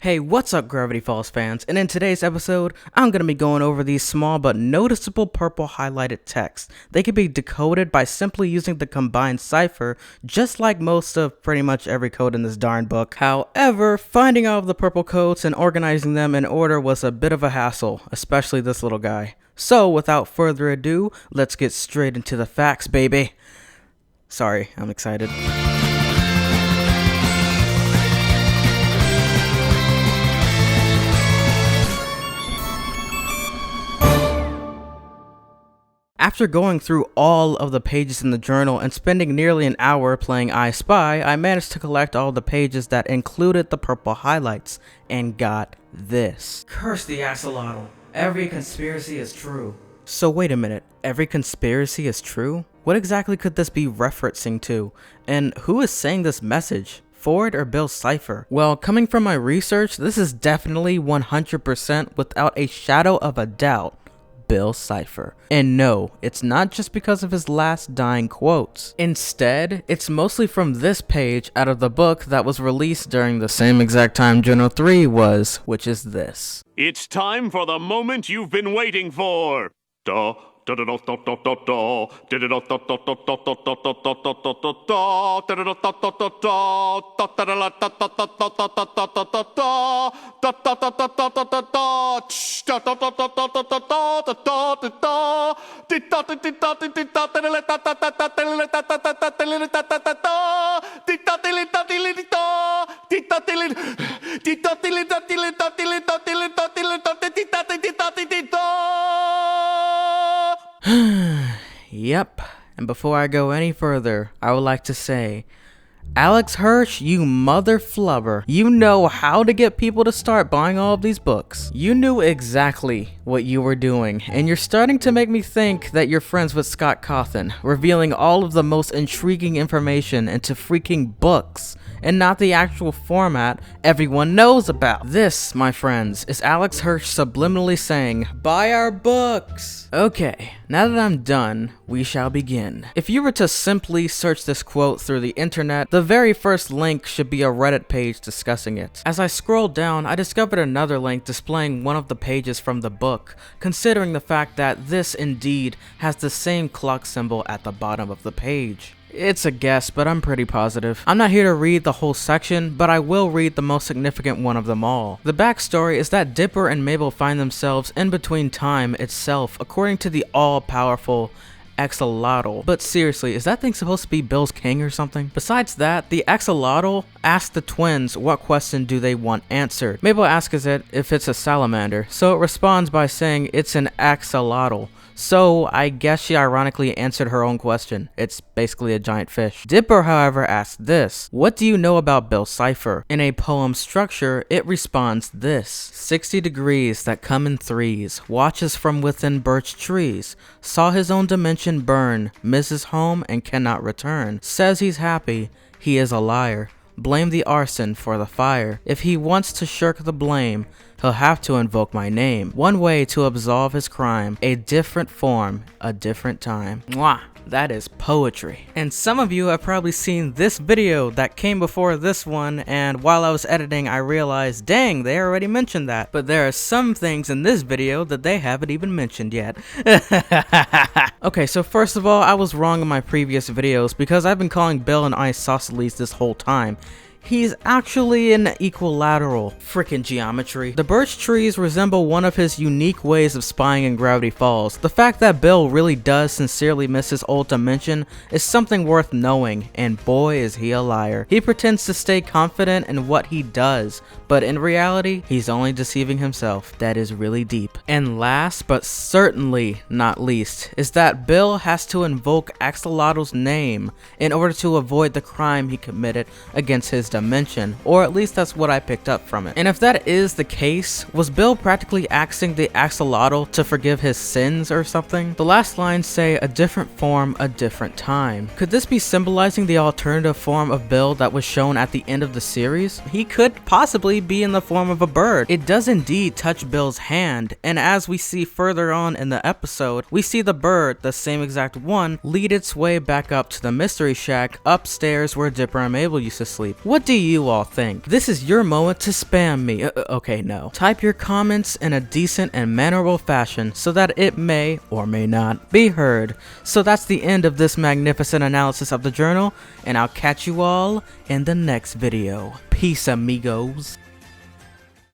Hey, what's up Gravity Falls fans, and in today's episode, I'm going to be going over these small but noticeable purple highlighted text. They can be decoded by simply using the combined cipher, just like most of pretty much every code in this darn book. However, finding all of the purple codes and organizing them in order was a bit of a hassle, especially this little guy. So, without further ado, let's get straight into the facts, baby. Sorry, I'm excited. After going through all of the pages in the journal and spending nearly an hour playing I Spy, I managed to collect all the pages that included the purple highlights, and got this. Curse the axolotl. Every conspiracy is true. So wait a minute, every conspiracy is true? What exactly could this be referencing to? And who is saying this message? Ford or Bill Cipher? Well, coming from my research, this is definitely 100% without a shadow of a doubt Bill Cipher. And no, it's not just because of his last dying quotes. Instead, it's mostly from this page out of the book that was released during the same exact time Journal 3 was, which is this. It's time for the moment you've been waiting for. Yep, and before I go any further, I would like to say, Alex Hirsch, you mother flubber, you know how to get people to start buying all of these books. You knew exactly what you were doing, and you're starting to make me think that you're friends with Scott Cawthon, revealing all of the most intriguing information into freaking books, and not the actual format everyone knows about. This, my friends, is Alex Hirsch subliminally saying, buy our books! Okay, now that I'm done, we shall begin. If you were to simply search this quote through the internet, the very first link should be a Reddit page discussing it. As I scrolled down, I discovered another link displaying one of the pages from the book, considering the fact that this indeed has the same clock symbol at the bottom of the page. It's a guess, but I'm pretty positive. I'm not here to read the whole section, but I will read the most significant one of them all. The backstory is that Dipper and Mabel find themselves in between time itself, according to the all-powerful AXOLOTL. But seriously, is that thing supposed to be Bill's king or something? Besides that, the AXOLOTL asks the twins what question do they want answered. Mabel asks it if it's a salamander, so it responds by saying it's an AXOLOTL. So, I guess she ironically answered her own question. It's basically a giant fish. Dipper, however, asked this. What do you know about Bill Cipher? In a poem structure, it responds this. 60 degrees that come in threes, watches from within birch trees, saw his own dimension burn, misses home and cannot return, says he's happy, he is a liar. Blame the arson for the fire. If he wants to shirk the blame, he'll have to invoke my name. One way to absolve his crime, a different form, a different time. Mwah! That is poetry. And some of you have probably seen this video that came before this one, and while I was editing I realized, dang, they already mentioned that. But there are some things in this video that they haven't even mentioned yet. Okay, so first of all, I was wrong in my previous videos because I've been calling Bill an isosceles this whole time. He's actually an equilateral. Frickin' geometry. The birch trees resemble one of his unique ways of spying in Gravity Falls. The fact that Bill really does sincerely miss his old dimension is something worth knowing, and boy is he a liar. He pretends to stay confident in what he does, but in reality, he's only deceiving himself. That is really deep. And last, but certainly not least, is that Bill has to invoke AXOLOTL's name in order to avoid the crime he committed against his dimension, or at least that's what I picked up from it. And if that is the case, was Bill practically asking the AXOLOTL to forgive his sins or something? The last lines say a different form, a different time. Could this be symbolizing the alternative form of Bill that was shown at the end of the series? He could possibly be in the form of a bird. It does indeed touch Bill's hand, and as we see further on in the episode, we see the bird, the same exact one, lead its way back up to the mystery shack upstairs where Dipper and Mabel used to sleep. What What do you all think? This is your moment to spam me. Okay, no. Type your comments in a decent and mannerable fashion so that it may or may not be heard. So that's the end of this magnificent analysis of the journal, and I'll catch you all in the next video. Peace, amigos.